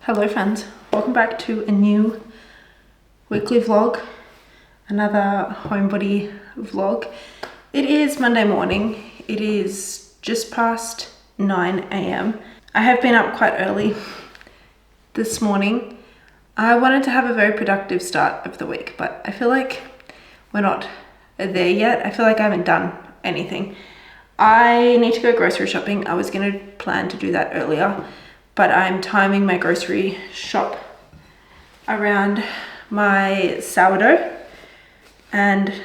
Hello friends, welcome back to a new weekly vlog, another homebody vlog. It is Monday morning, it is just past 9 a.m. I have been up quite early this morning. I wanted to have a very productive start of the week, but I feel like we're not there yet. I feel like I haven't done anything. I need to go grocery shopping. I was going to plan to do that earlier, but I'm timing my grocery shop around my sourdough, and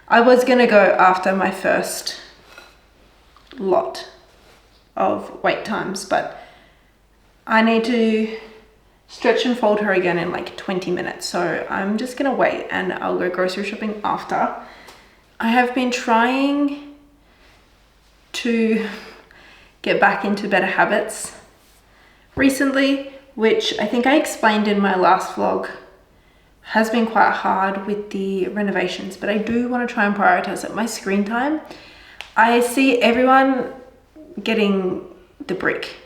I was going to go after my first lot of wait times, but I need to stretch and fold her again in like 20 minutes, so I'm just going to wait and I'll go grocery shopping after. I have been trying to get back into better habits recently, which I think I explained in my last vlog has been quite hard with the renovations, but I do want to try and prioritize it. My screen time, I see everyone getting the brick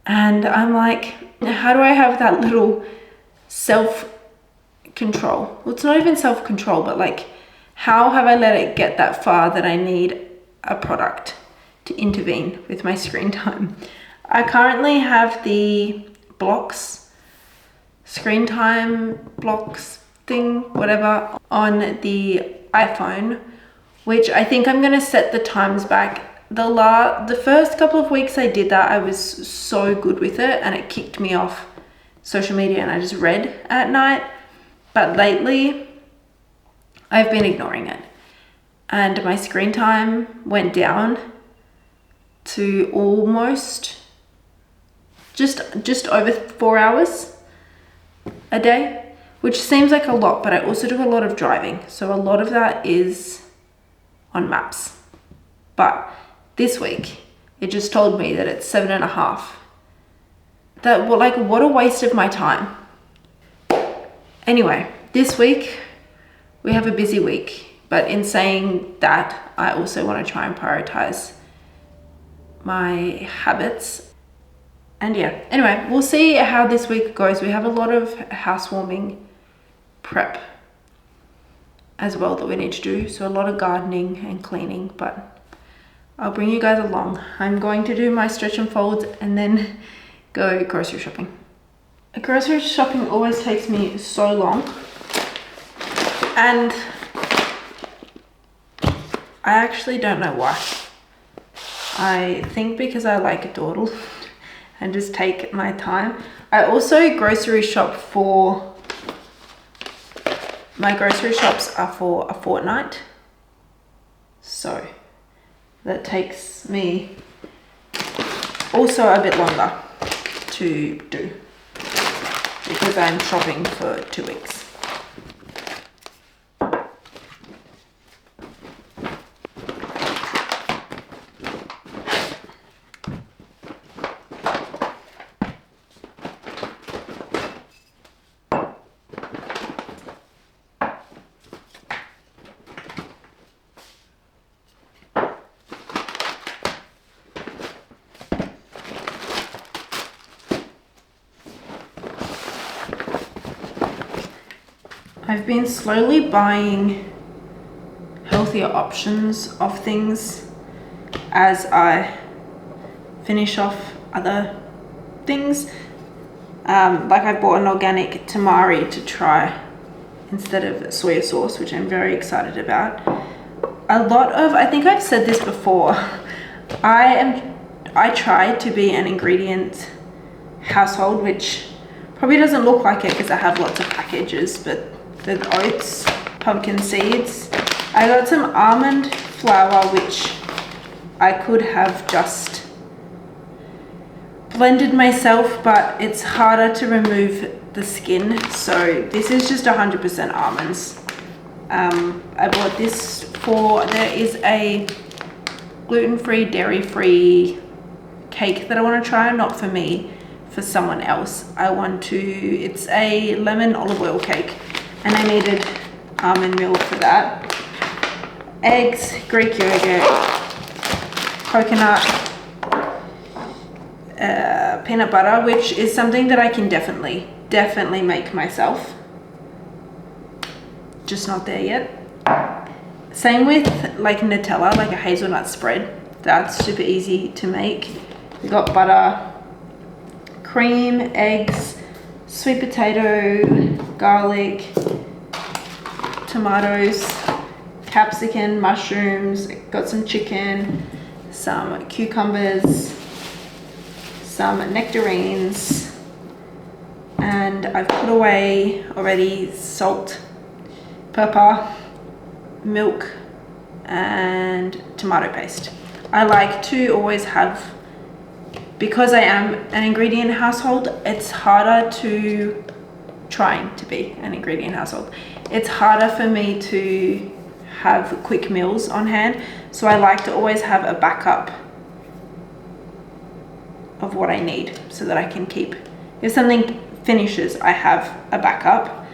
and I'm like, how do I have that little self-control? Well, it's not even self-control, but like, how have I let it get that far that I need a product to intervene with my screen time? I currently have the blocks, screen time blocks thing, whatever, on the iPhone, which I think I'm gonna set the times back. The first couple of weeks I did that, I was so good with it and it kicked me off social media and I just read at night. But lately I've been ignoring it and my screen time went down to almost just over 4 hours a day, which seems like a lot, but I also do a lot of driving, so a lot of that is on maps. But this week it just told me that it's 7.5. That, well, like, what a waste of my time. Anyway, this week we have a busy week, but in saying that, I also want to try and prioritize my habits. And yeah, anyway, we'll see how this week goes. We have a lot of housewarming prep as well that we need to do, so a lot of gardening and cleaning, but I'll bring you guys along. I'm going to do my stretch and folds and then go grocery shopping. Grocery shopping always takes me so long, and I actually don't know why. I think because I like a dawdle and just take my time. I also grocery shop for, my grocery shops are for a fortnight, so that takes me also a bit longer to do because I'm shopping for 2 weeks. I've been slowly buying healthier options of things as I finish off other things. Like I bought an organic tamari to try instead of soya sauce, which I'm very excited about. A lot of, I think I've said this before, I try to be an ingredient household, which probably doesn't look like it because I have lots of packages, but the oats, pumpkin seeds. I got some almond flour, which I could have just blended myself, but it's harder to remove the skin. So this is just 100% almonds. I bought this for, there is a gluten-free, dairy-free cake that I want to try, not for me, for someone else. It's a lemon olive oil cake. And I needed almond milk for that. Eggs, Greek yogurt, coconut, peanut butter, which is something that I can definitely make myself. Just not there yet. Same with like Nutella, like a hazelnut spread. That's super easy to make. We got butter, cream, eggs, sweet potato, garlic, tomatoes, capsicum, mushrooms, got some chicken, some cucumbers, some nectarines, and I've put away already salt, pepper, milk, and tomato paste. I like to always have, because I am an ingredient household, it's harder to, trying to be an ingredient household, it's harder for me to have quick meals on hand. So I like to always have a backup of what I need so that I can keep, if something finishes, I have a backup.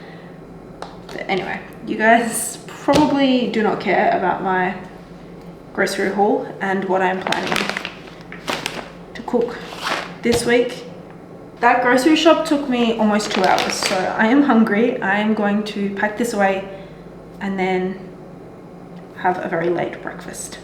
But anyway, you guys probably do not care about my grocery haul and what I'm planning to cook this week. That grocery shop took me almost 2 hours, so I am hungry. I am going to pack this away and then have a very late breakfast.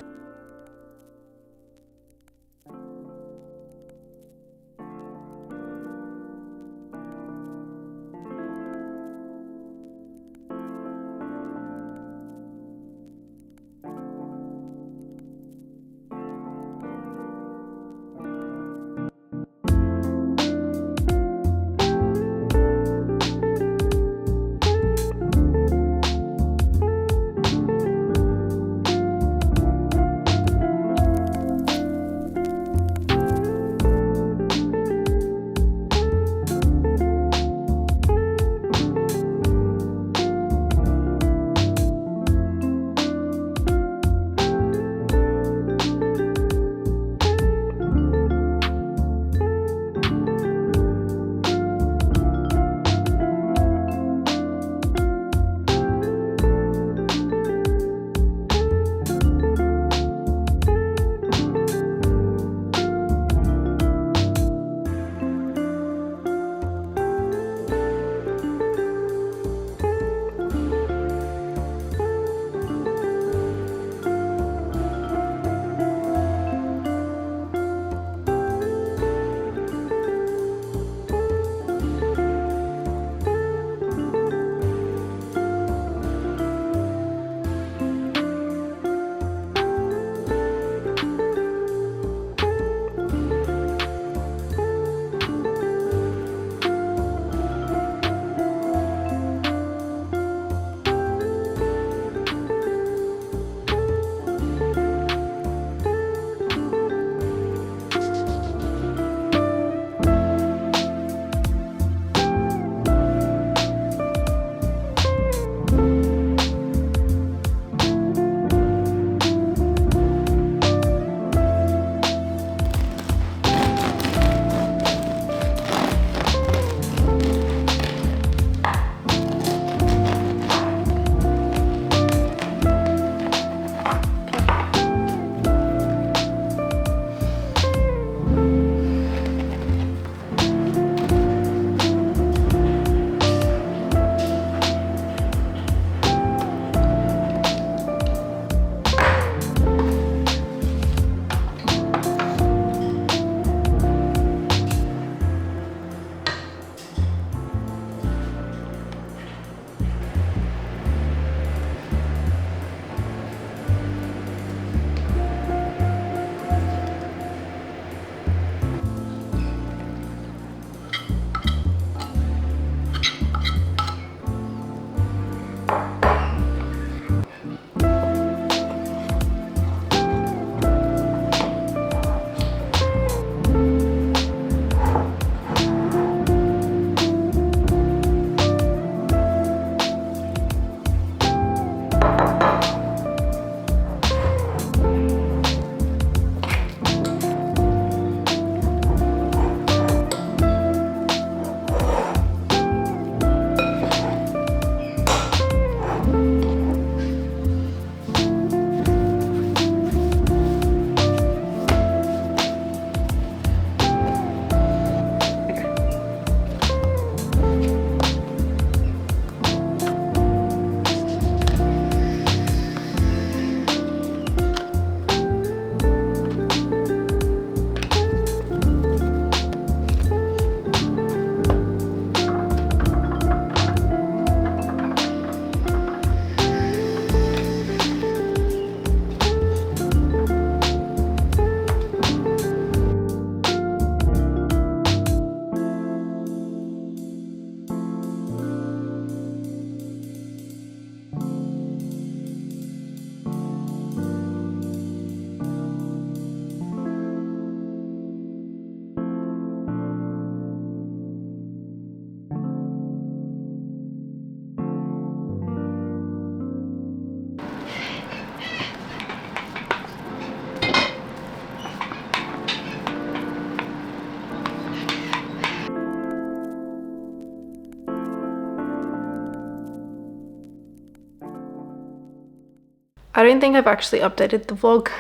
I don't think I've actually updated the vlog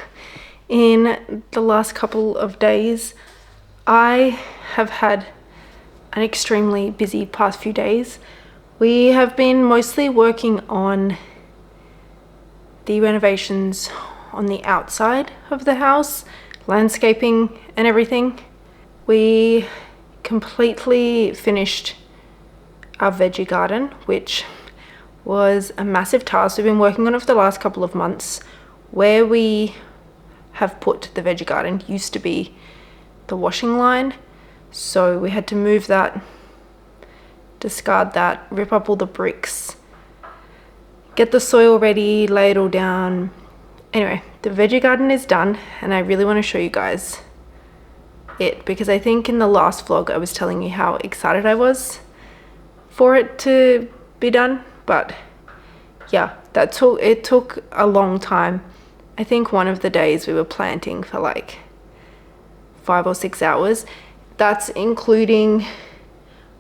in the last couple of days. I have had an extremely busy past few days. We have been mostly working on the renovations on the outside of the house, landscaping and everything. We completely finished our veggie garden, which was a massive task. We've been working on it for the last couple of months. Where we have put the veggie garden used to be the washing line, so we had to move that, discard that, rip up all the bricks, get the soil ready, lay it all down. Anyway, the veggie garden is done, and I really want to show you guys it, because I think in the last vlog I was telling you how excited I was for it to be done. But yeah, it took a long time. I think one of the days we were planting for like 5 or 6 hours. That's including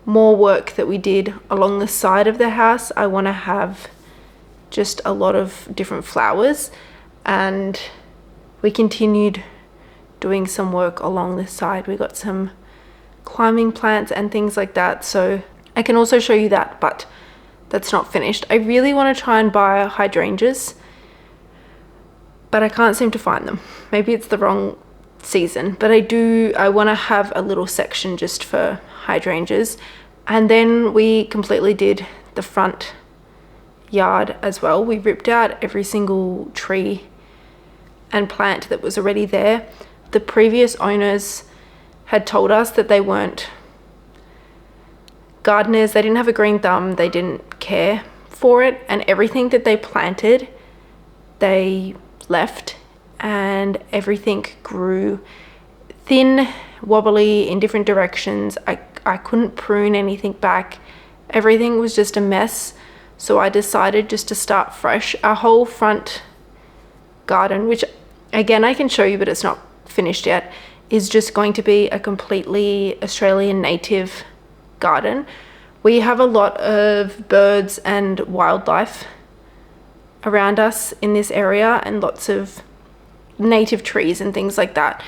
more work that we did along the side of the house. I want to have just a lot of different flowers, and we continued doing some work along this side. We got some climbing plants and things like that, so I can also show you that, but that's not finished. I really want to try and buy hydrangeas, but I can't seem to find them. Maybe it's the wrong season, but I want to have a little section just for hydrangeas. And then we completely did the front yard as well. We ripped out every single tree and plant that was already there. The previous owners had told us that they weren't gardeners, they didn't have a green thumb, they didn't care for it, and everything that they planted they left, and everything grew thin, wobbly in different directions. I couldn't prune anything back. Everything was just a mess, so I decided just to start fresh. Our whole front garden, which again I can show you but it's not finished yet, is just going to be a completely Australian native garden. We have a lot of birds and wildlife around us in this area, and lots of native trees and things like that.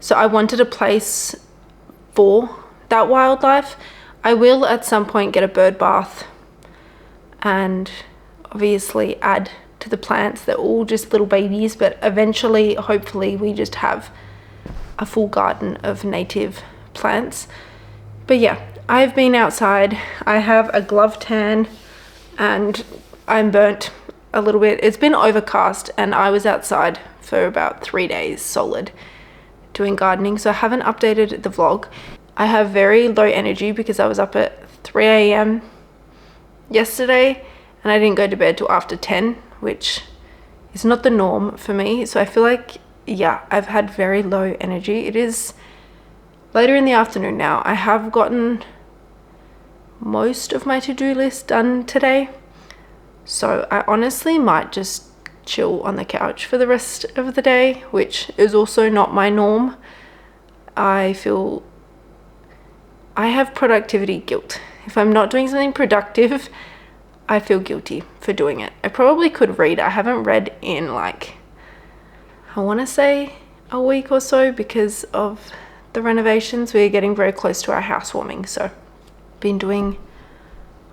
So I wanted a place for that wildlife. I will at some point get a bird bath and obviously add to the plants. They're all just little babies, but eventually, hopefully, we just have a full garden of native plants. But yeah, I've been outside. I have a glove tan and I'm burnt a little bit. It's been overcast and I was outside for about 3 days solid doing gardening, so I haven't updated the vlog. I have very low energy because I was up at 3 a.m. yesterday and I didn't go to bed till after 10, which is not the norm for me. So I feel like, yeah, I've had very low energy. It is later in the afternoon now. I have gotten most of my to-do list done today, so I honestly might just chill on the couch for the rest of the day, which is also not my norm. I feel I have productivity guilt. If I'm not doing something productive, I feel guilty for doing it. I probably could read. I haven't read in like, I want to say a week or so because of the renovations. We're getting very close to our housewarming, so been doing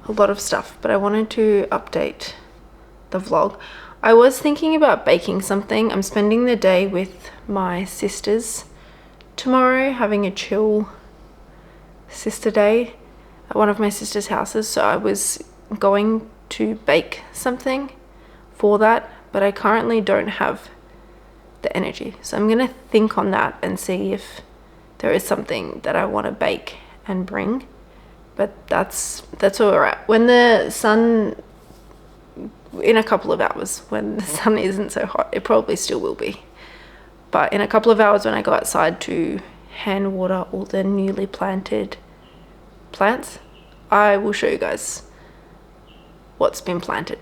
a lot of stuff, but I wanted to update the vlog. I was thinking about baking something. I'm spending the day with my sisters tomorrow, having a chill sister day at one of my sister's houses, so I was going to bake something for that, but I currently don't have the energy, so I'm gonna think on that and see if there is something that I want to bake and bring. But that's where we're at. When the sun, in a couple of hours, when the sun isn't so hot, it probably still will be, but in a couple of hours when I go outside to hand water all the newly planted plants, I will show you guys what's been planted.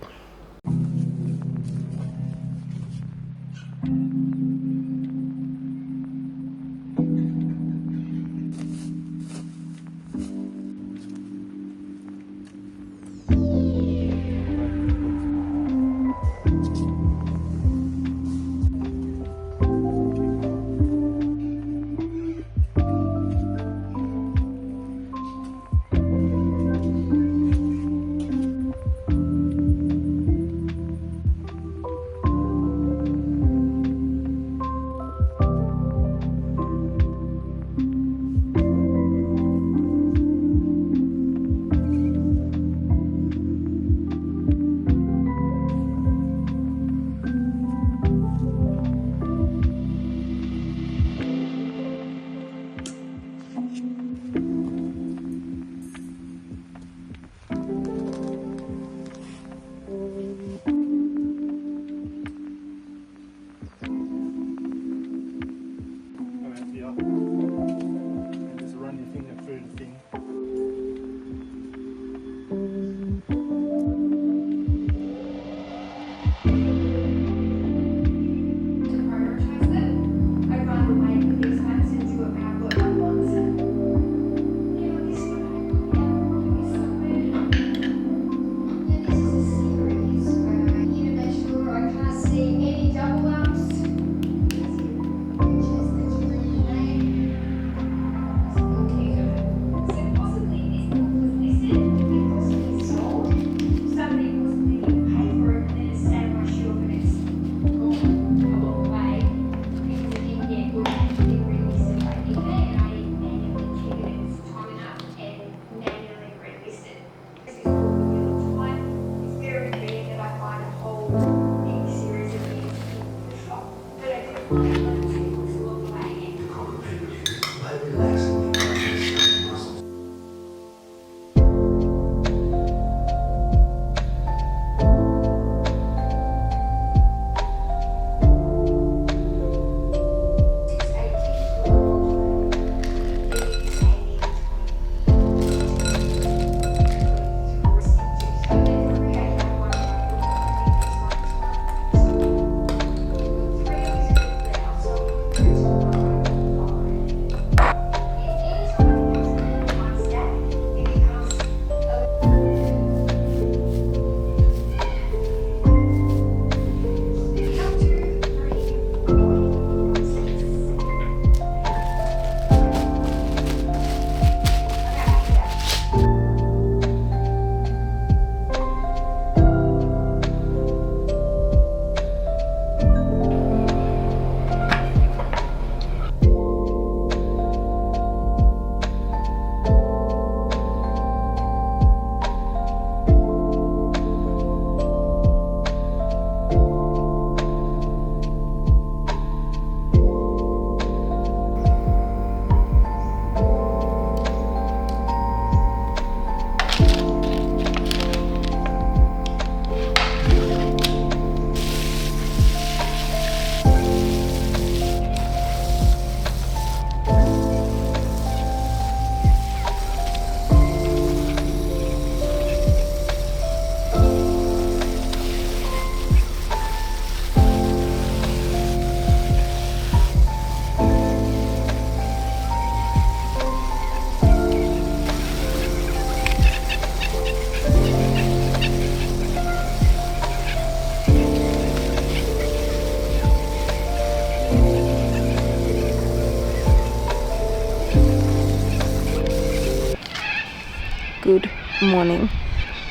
good morning.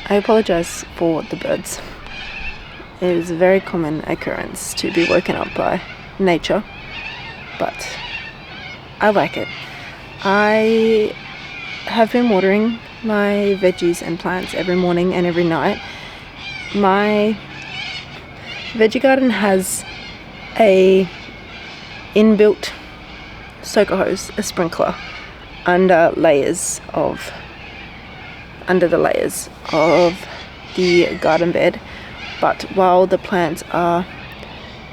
I apologize for the birds. It is a very common occurrence to be woken up by nature, but I like it. I have been watering my veggies and plants every morning and every night. My veggie garden has a inbuilt soaker hose, a sprinkler, under the layers of the garden bed. But while the plants are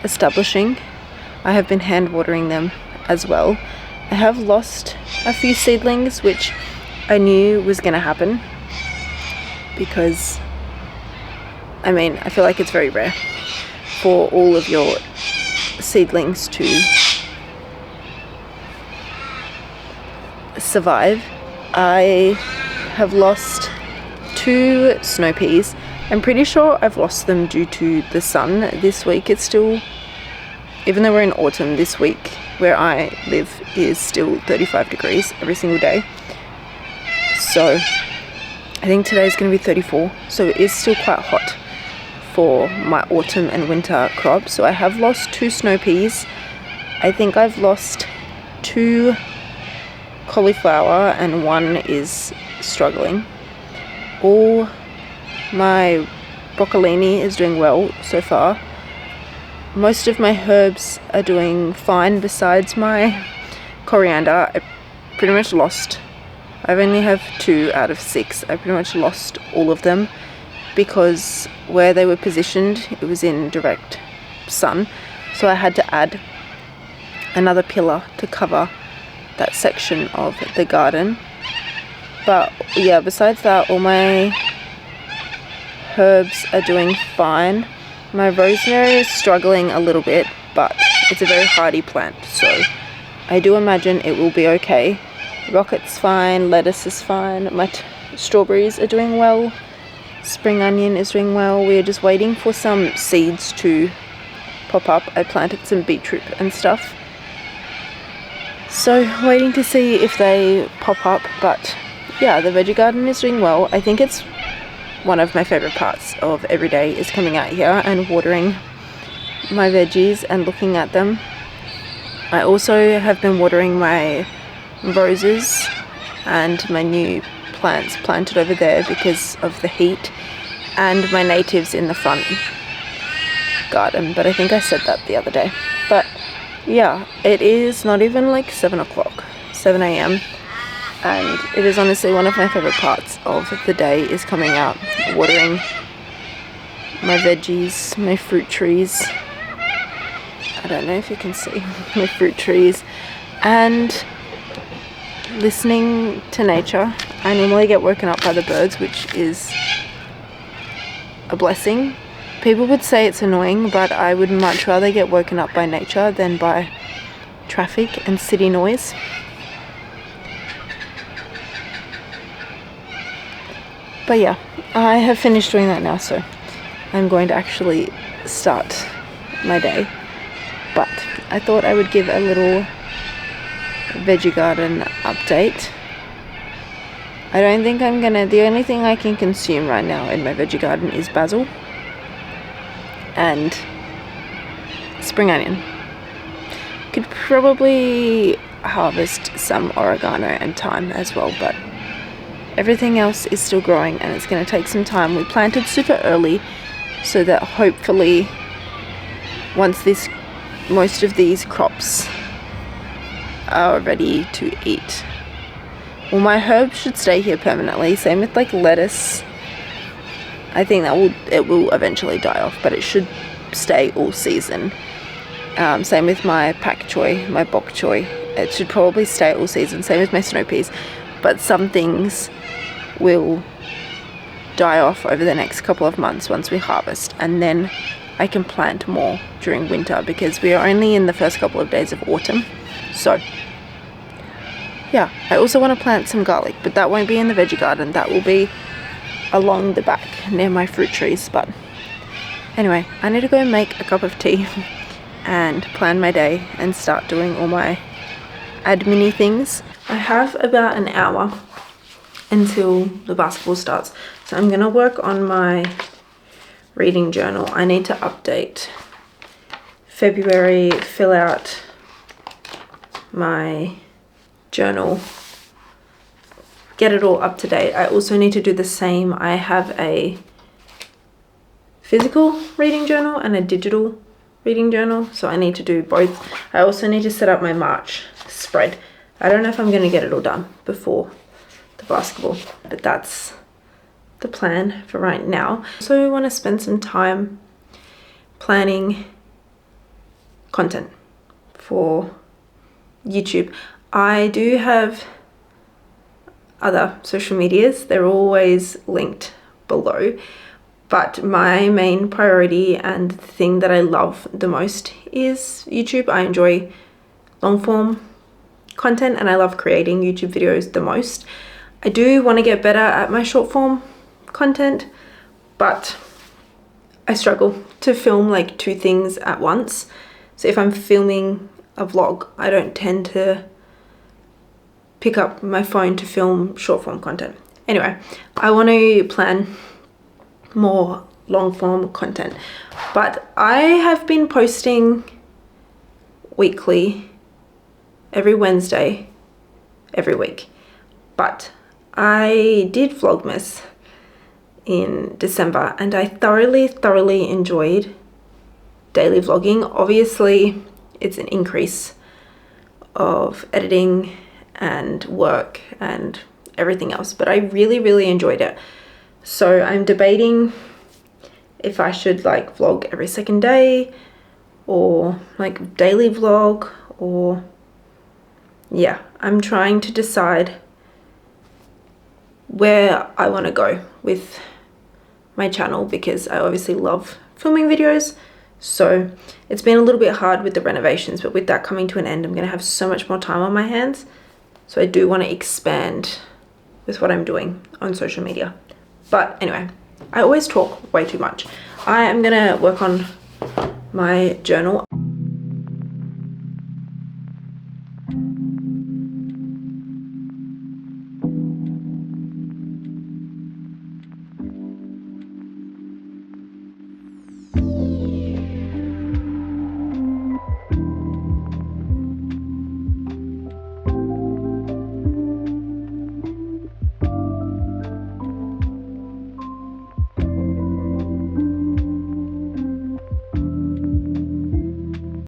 establishing, I have been hand watering them as well. I have lost a few seedlings, which I knew was going to happen, because I feel like it's very rare for all of your seedlings to survive. I have lost 2 snow peas. I'm pretty sure I've lost them due to the sun. This week it's still, even though we're in autumn, this week where I live is still 35 degrees every single day. So I think today is going to be 34, so it is still quite hot for my autumn and winter crops. So I have lost 2 snow peas. I think I've lost 2 cauliflower and 1 is struggling. All my broccolini is doing well so far. Most of my herbs are doing fine besides my coriander. I pretty much lost, I only have 2 out of 6. I pretty much lost all of them because where they were positioned, it was in direct sun. So I had to add another pillar to cover that section of the garden. But yeah, besides that, all my herbs are doing fine. My rosemary is struggling a little bit, but it's a very hardy plant, so I do imagine it will be okay. Rocket's fine, lettuce is fine, my strawberries are doing well, spring onion is doing well. We are just waiting for some seeds to pop up. I planted some beetroot and stuff, so waiting to see if they pop up. But yeah, the veggie garden is doing well. I think it's one of my favorite parts of every day is coming out here and watering my veggies and looking at them. I also have been watering my roses and my new plants planted over there because of the heat, and my natives in the front garden, but I think I said that the other day. But yeah, it is not even like 7 a.m. and it is honestly one of my favorite parts of the day is coming out, watering my veggies, my fruit trees. I don't know if you can see my fruit trees, and listening to nature. I normally get woken up by the birds, which is a blessing. People would say it's annoying, but I would much rather get woken up by nature than by traffic and city noise. But yeah, I have finished doing that now, so I'm going to actually start my day. But I thought I would give a little veggie garden update. I don't think the only thing I can consume right now in my veggie garden is basil and spring onion. Could probably harvest some oregano and thyme as well, but everything else is still growing and it's going to take some time. We planted super early so that hopefully once most of these crops are ready to eat. Well, my herbs should stay here permanently. Same with like lettuce. I think it will eventually die off, but it should stay all season. Same with my pak choy, my bok choy. It should probably stay all season. Same with my snow peas. But some things will die off over the next couple of months once we harvest, and then I can plant more during winter because we are only in the first couple of days of autumn. So yeah, I also want to plant some garlic, but that won't be in the veggie garden. That will be along the back near my fruit trees. But anyway, I need to go make a cup of tea and plan my day and start doing all my admin-y things. I have about an hour until the basketball starts. So I'm gonna work on my reading journal. I need to update February, fill out my journal, get it all up to date. I also need to do the same. I have a physical reading journal and a digital reading journal, so I need to do both. I also need to set up my March spread. I don't know if I'm going to get it all done before the basketball, but that's the plan for right now. So I want to spend some time planning content for YouTube. I do have other social medias, they're always linked below, but my main priority and the thing that I love the most is YouTube. I enjoy long form content and I love creating YouTube videos the most. I do want to get better at my short form content, but I struggle to film like 2 things at once. So if I'm filming a vlog, I don't tend to pick up my phone to film short form content. Anyway, I want to plan more long form content, but I have been posting weekly every Wednesday every week, but I did Vlogmas in December and I thoroughly enjoyed daily vlogging. Obviously it's an increase of editing and work and everything else, but I really enjoyed it. So I'm debating if I should like vlog every second day or like daily vlog, or yeah, I'm trying to decide where I want to go with my channel, because I obviously love filming videos. So it's been a little bit hard with the renovations, but with that coming to an end, I'm going to have so much more time on my hands. So I do want to expand with what I'm doing on social media. But anyway, I always talk way too much. I am going to work on my journal.